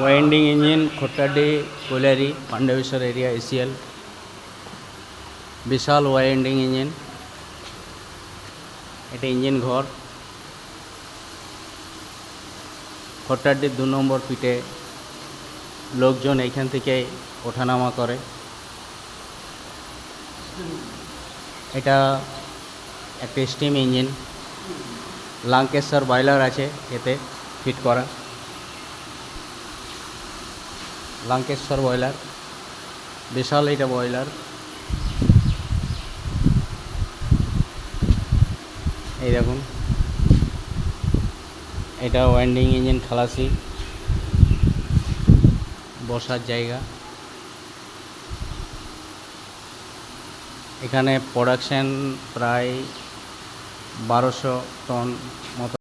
Winding engine Khottadih colliery Pandaveshwar area ECL বিশাল winding engine. এটা engine ঘর। খোট্টাডির 2 নম্বর পিটে লোকজন এইখান থেকে ওঠানামা করে। এটা একটা স্টিম ইঞ্জিন। লাঙ্কেশ্বর বয়লার আছে এতে ফিট করা। লাঙ্কেশ্বর বয়লার বিশাল এটা বয়লার। এই দেখুন, এটা ওয়াইন্ডিং ইঞ্জিন খালাসি বসার জায়গা। এখানে প্রোডাকশন প্রায় 1200 টন মতো।